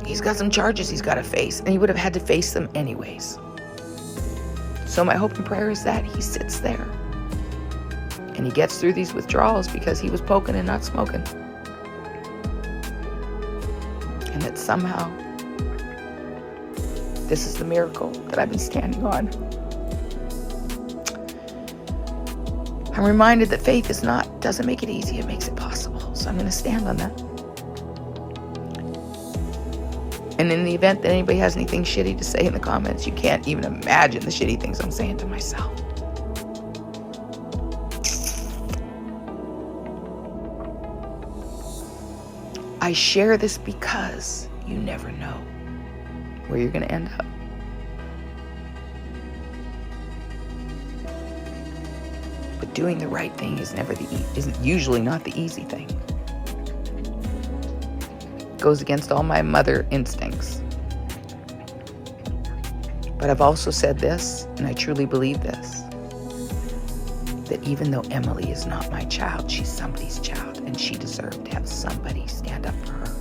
he's got some charges he's got to face, and he would have had to face them anyways. So my hope and prayer is that he sits there and he gets through these withdrawals because he was poking and not smoking. And that somehow this is the miracle that I've been standing on. I'm reminded that faith doesn't make it easy, it makes it possible. So I'm going to stand on that. And in the event that anybody has anything shitty to say in the comments, you can't even imagine the shitty things I'm saying to myself. I share this because you never know where you're going to end up. But doing the right thing isn't usually not the easy thing. Goes against all my mother instincts. But I've also said this, and I truly believe this, that even though Emily is not my child, she's somebody's child, and she deserved to have somebody stand up for her,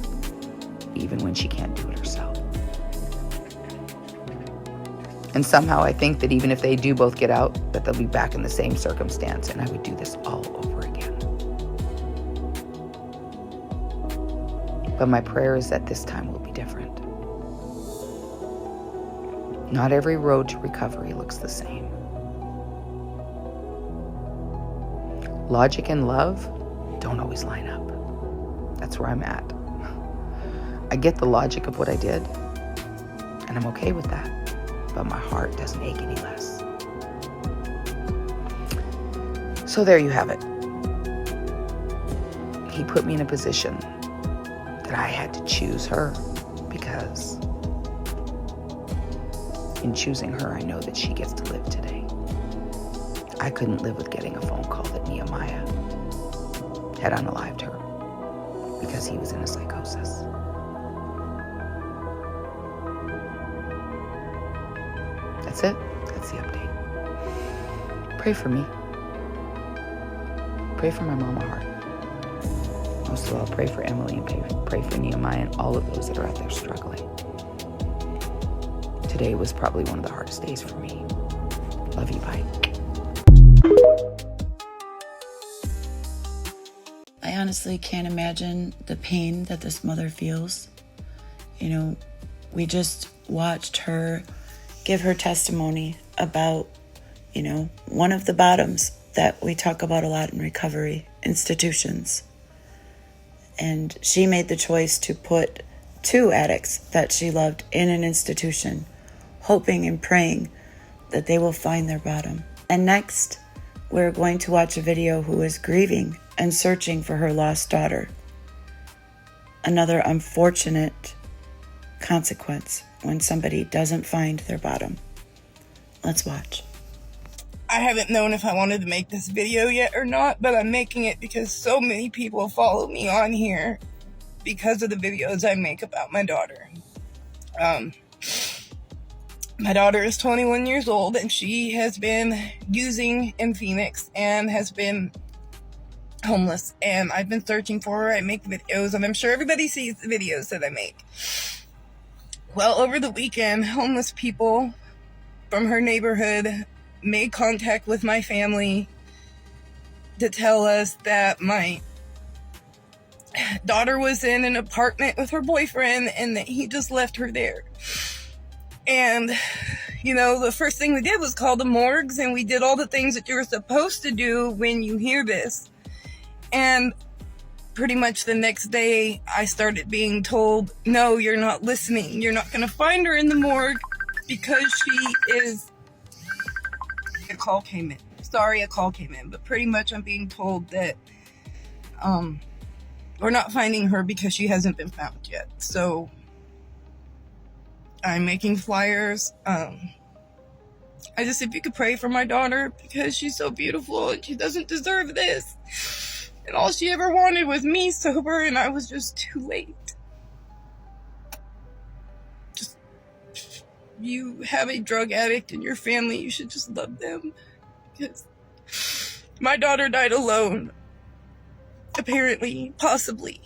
even when she can't do it herself. And somehow I think that even if they do both get out, that they'll be back in the same circumstance, and I would do this all over again. But my prayer is that this time will be different. Not every road to recovery looks the same. Logic and love don't always line up. That's where I'm at. I get the logic of what I did, and I'm okay with that. But my heart doesn't ache any less. So there you have it. He put me in a position that I had to choose her, because in choosing her, I know that she gets to live today. I couldn't live with getting a phone call that Nehemiah had unalived her because he was in a psychosis. That's it. That's the update. Pray for me. Pray for my mama heart. Most of all, pray for Emily and pray for Nehemiah and all of those that are out there struggling. Today was probably one of the hardest days for me. Love you, bye. I honestly can't imagine the pain that this mother feels. You know, we just watched her give her testimony about, you know, one of the bottoms that we talk about a lot in recovery, institutions. And she made the choice to put 2 addicts that she loved in an institution, hoping and praying that they will find their bottom. And next, we're going to watch a video who is grieving and searching for her lost daughter. Another unfortunate consequence when somebody doesn't find their bottom. Let's watch. I haven't known if I wanted to make this video yet or not, but I'm making it because so many people follow me on here because of the videos I make about my daughter. My daughter is 21 years old and she has been using in Phoenix and has been homeless, and I've been searching for her. I make videos and I'm sure everybody sees the videos that I make. Well, over the weekend, homeless people from her neighborhood made contact with my family to tell us that my daughter was in an apartment with her boyfriend and that he just left her there. And, you know, the first thing we did was call the morgues, and we did all the things that you're supposed to do when you hear this. And pretty much the next day, I started being told, no, you're not listening. You're not going to find her in the morgue because she is... A call came in. Sorry, a call came in. But pretty much I'm being told that we're not finding her because she hasn't been found yet. So I'm making flyers. If you could pray for my daughter, because she's so beautiful and she doesn't deserve this. And all she ever wanted was me sober, and I was just too late. Just, you have a drug addict in your family, you should just love them. Because my daughter died alone. Apparently, possibly.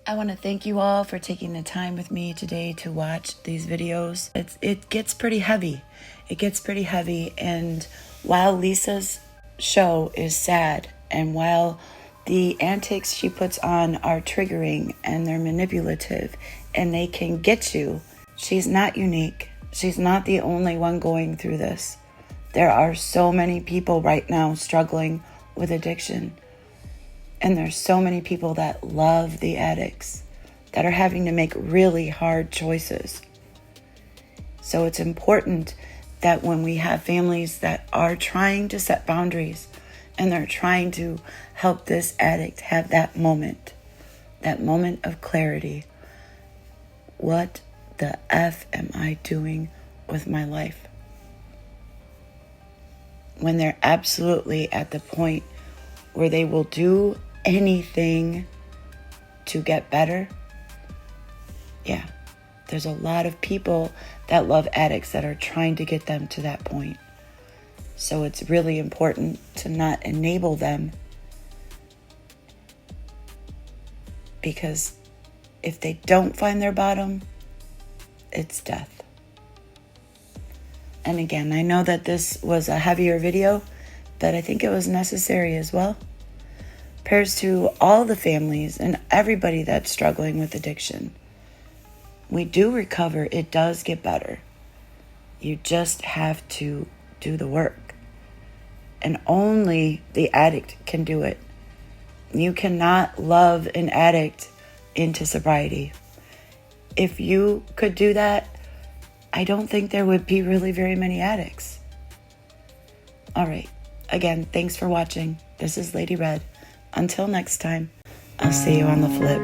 I want to thank you all for taking the time with me today to watch these videos. It gets pretty heavy. It gets pretty heavy, and while Lisa's show is sad, and while the antics she puts on are triggering and they're manipulative and they can get you, she's not unique. She's not the only one going through this. There are so many people right now struggling with addiction. And there's so many people that love the addicts that are having to make really hard choices. So it's important that when we have families that are trying to set boundaries and they're trying to help this addict have that moment of clarity. What the F am I doing with my life? When they're absolutely at the point where they will do anything to get better. Yeah, there's a lot of people that love addicts that are trying to get them to that point. So it's really important to not enable them, because if they don't find their bottom, it's death. And again, I know that this was a heavier video, but I think it was necessary as well. Prayers to all the families and everybody that's struggling with addiction. We do recover. It does get better. You just have to do the work. And only the addict can do it. You cannot love an addict into sobriety. If you could do that, I don't think there would be really very many addicts. All right. Again, thanks for watching. This is Lady Red. Until next time, I'll see you on the flip.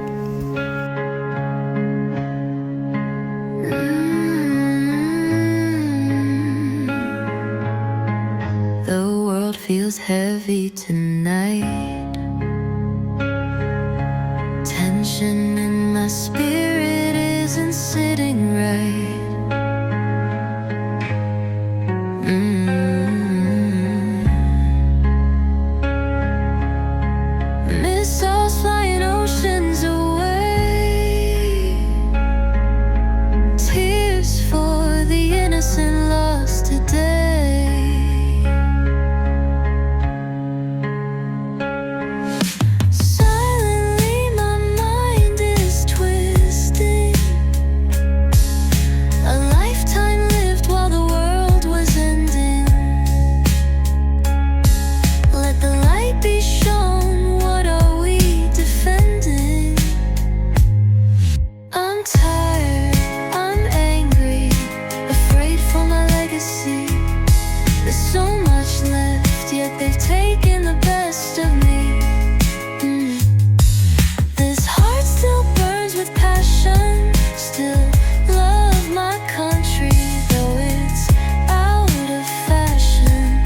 The world feels heavy tonight. Tension in my spirit isn't sitting right. Missiles flying oceans away. Tears for the innocent lost today. Silently my mind is twisting. A lifetime lived while the world was ending. Let the light be shown. What are we defending? I'm tired, I'm angry, afraid for my legacy. There's so much left, yet they've taken the best of me. This heart still burns with passion. Still love my country, though it's out of fashion.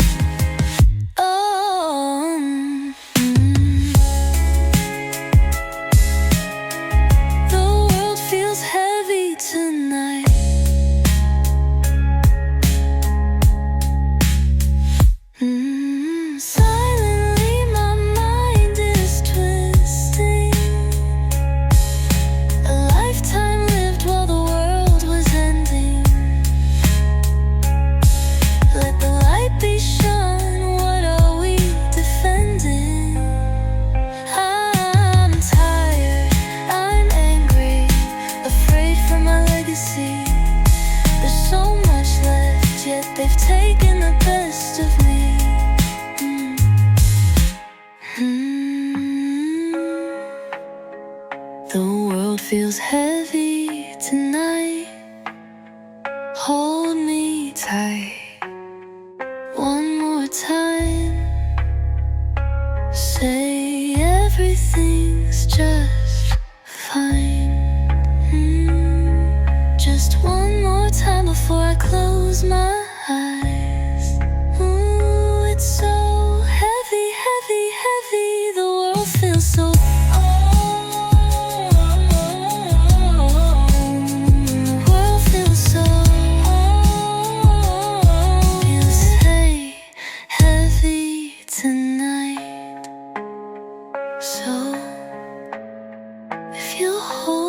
The world feels heavy tonight. Silently my mind is twisting. A lifetime lived while the world was ending. Let the light be shown. What are we defending? I'm tired, I'm angry, afraid for my legacy. There's so much left, yet they've taken the best of me. The world feels heavy tonight. Hold me tight one more time. Say everything's just fine. Just one more time before I close my eyes. Ooh, it's so heavy, heavy, heavy. The world feels so. The world feels so. Feels heavy tonight. So if you hold